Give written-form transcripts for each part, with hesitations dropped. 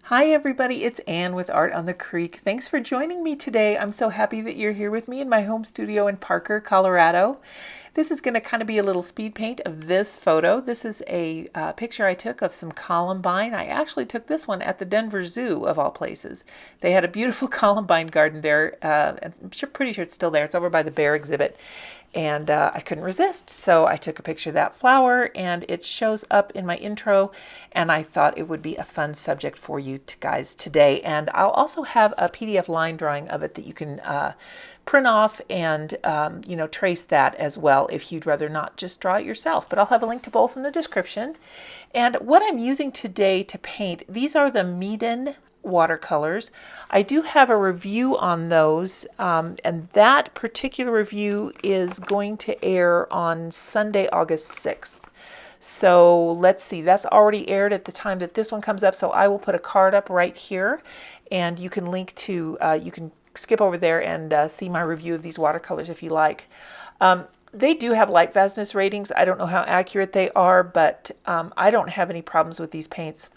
Hi everybody, it's Anne with Art on the Creek. Thanks for joining me today. I'm so happy that you're here with me in my home studio in Parker, Colorado. This is going to kind of be a little speed paint of this photo. This is a picture I took of some columbine. I actually took this one at the Denver Zoo of all places. They had a beautiful columbine garden there. Pretty sure it's still there. It's over by the bear exhibit. And I couldn't resist, so I took a picture of that flower, and it shows up in my intro, and I thought it would be a fun subject for you guys today. And I'll also have a PDF line drawing of it that you can print off and trace that as well if you'd rather not just draw it yourself. But I'll have a link to both in the description. And what I'm using today to paint, these are the Meeden watercolors. I do have a review on those, and that particular review is going to air on Sunday, August 6th. So let's see, that's already aired at the time that this one comes up, so I will put a card up right here, and you can link to, you can skip over there and see my review of these watercolors if you like. They do have lightfastness ratings. I don't know how accurate they are, but I don't have any problems with these paints.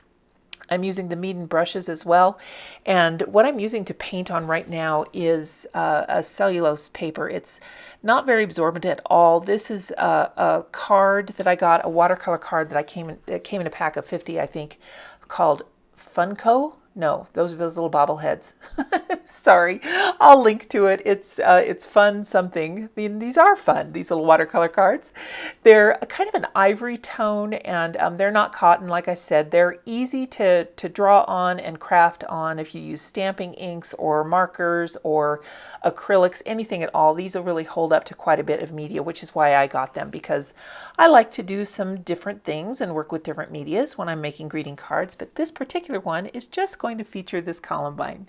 I'm using the Meeden brushes as well, and what I'm using to paint on right now is a cellulose paper. It's not very absorbent at all. This is a card that I got, a watercolor card that it came in a pack of 50, I think, called Funko. No, those are those little bobbleheads. Sorry, I'll link to it. It's fun something. These are fun, these little watercolor cards. They're kind of an ivory tone, and they're not cotton, like I said. They're easy to draw on and craft on if you use stamping inks or markers or acrylics, anything at all. These will really hold up to quite a bit of media, which is why I got them, because I like to do some different things and work with different medias when I'm making greeting cards. But this particular one is just going to feature this columbine.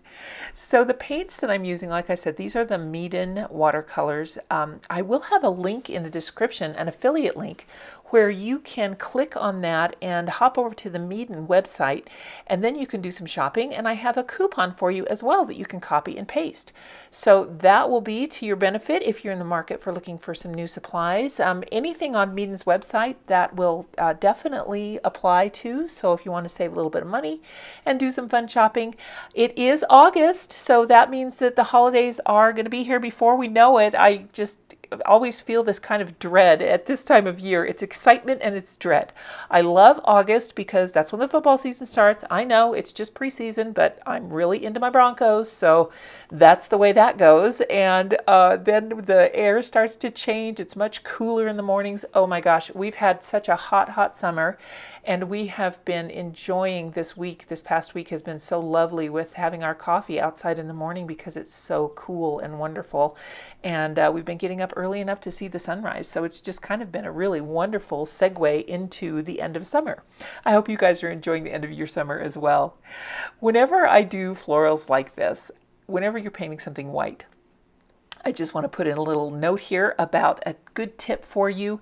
So the paints that I'm using, like I said, these are the Meeden watercolors. I will have a link in the description, an affiliate link, where you can click on that and hop over to the Meeden website, and then you can do some shopping, and I have a coupon for you as well that you can copy and paste. So that will be to your benefit if you're in the market for looking for some new supplies. Anything on Meeden's website that will definitely apply to, so if you want to save a little bit of money and do some fun shopping. It is August, so that means that the holidays are going to be here before we know it. I just always feel this kind of dread at this time of year. It's excitement and it's dread. I love August because that's when the football season starts. I know it's just preseason, but I'm really into my Broncos, so that's the way that goes. And then the air starts to change. It's much cooler in the mornings. Oh my gosh, we've had such a hot summer, and we have been enjoying this week. This past week has been so lovely with having our coffee outside in the morning because it's so cool and wonderful. And we've been getting up early enough to see the sunrise. So it's just kind of been a really wonderful segue into the end of summer. I hope you guys are enjoying the end of your summer as well. Whenever I do florals like this, whenever you're painting something white, I just want to put in a little note here about a good tip for you.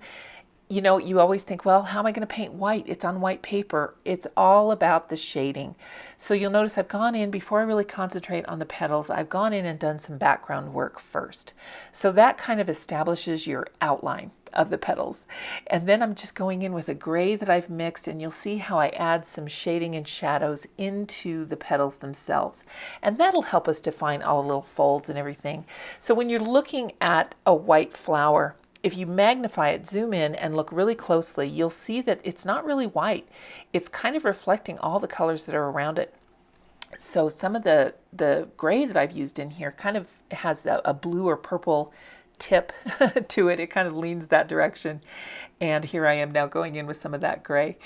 You know, you always think, well, how am I going to paint white? It's on white paper. It's all about the shading. So you'll notice I've gone in, before I really concentrate on the petals, I've gone in and done some background work first. So that kind of establishes your outline of the petals. And then I'm just going in with a gray that I've mixed, and you'll see how I add some shading and shadows into the petals themselves. And that'll help us define all the little folds and everything. So when you're looking at a white flower, if you magnify it, zoom in and look really closely, you'll see that it's not really white. It's kind of reflecting all the colors that are around it. So some of the gray that I've used in here kind of has a blue or purple tip to it. It kind of leans that direction. And here I am now going in with some of that gray.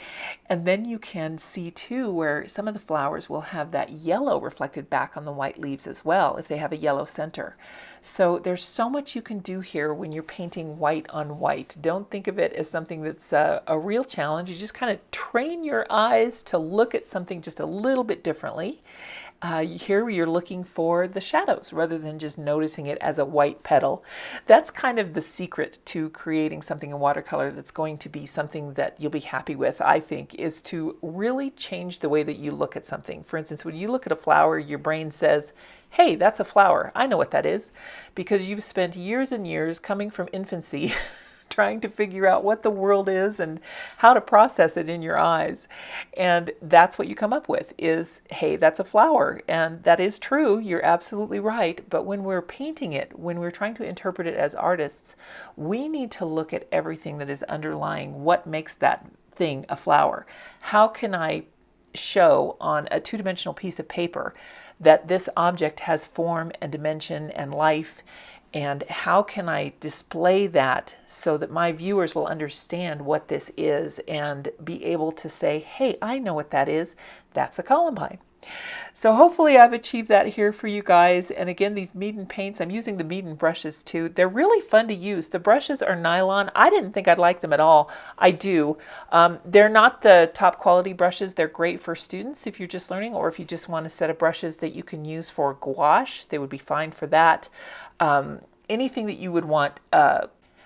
And then you can see too where some of the flowers will have that yellow reflected back on the white leaves as well, if they have a yellow center. So there's so much you can do here when you're painting white on white. Don't think of it as something that's a real challenge. You just kind of train your eyes to look at something just a little bit differently. Here you're looking for the shadows rather than just noticing it as a white petal. That's kind of the secret to creating something in watercolor that's going to be something that you'll be happy with, I think, is to really change the way that you look at something. For instance, when you look at a flower, your brain says, hey, that's a flower. I know what that is, because you've spent years and years coming from infancy trying to figure out what the world is and how to process it in your eyes. And that's what you come up with is, hey, that's a flower. And that is true. You're absolutely right. But when we're painting it, when we're trying to interpret it as artists, we need to look at everything that is underlying what makes that thing a flower. How can I show on a two-dimensional piece of paper that this object has form and dimension and life, and how can I display that so that my viewers will understand what this is and be able to say, hey, I know what that is. That's a columbine. So hopefully I've achieved that here for you guys. And again, these Meeden paints, I'm using the Meeden brushes too. They're really fun to use. The brushes are nylon. I didn't think I'd like them at all. I do. They're not the top quality brushes. They're great for students if you're just learning, or if you just want a set of brushes that you can use for gouache, they would be fine for that. Anything that you would want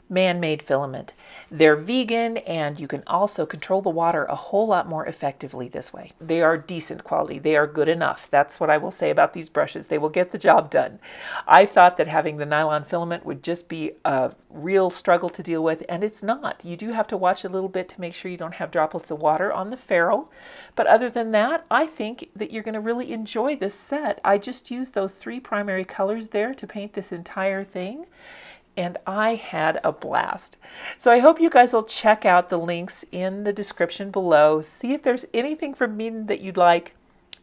man-made filament. They're vegan, and you can also control the water a whole lot more effectively this way. They are decent quality. They are good enough. That's what I will say about these brushes. They will get the job done. I thought that having the nylon filament would just be a real struggle to deal with, and it's not. You do have to watch a little bit to make sure you don't have droplets of water on the ferrule. But other than that, I think that you're going to really enjoy this set. I just used those 3 primary colors there to paint this entire thing, and I had a blast. So I hope you guys will check out the links in the description below, see if there's anything from Meeden that you'd like,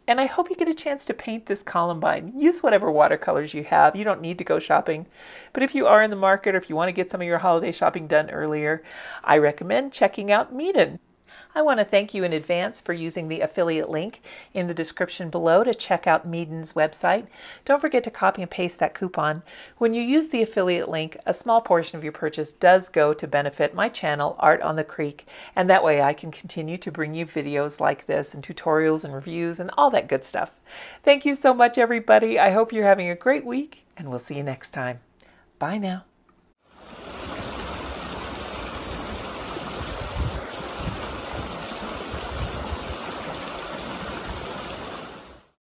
and I hope you get a chance to paint this columbine. Use whatever watercolors you have. You don't need to go shopping, but if you are in the market, or if you want to get some of your holiday shopping done earlier, I recommend checking out Meeden. I want to thank you in advance for using the affiliate link in the description below to check out Meeden's website. Don't forget to copy and paste that coupon. When you use the affiliate link, a small portion of your purchase does go to benefit my channel, Art on the Creek, and that way I can continue to bring you videos like this and tutorials and reviews and all that good stuff. Thank you so much, everybody. I hope you're having a great week, and we'll see you next time. Bye now.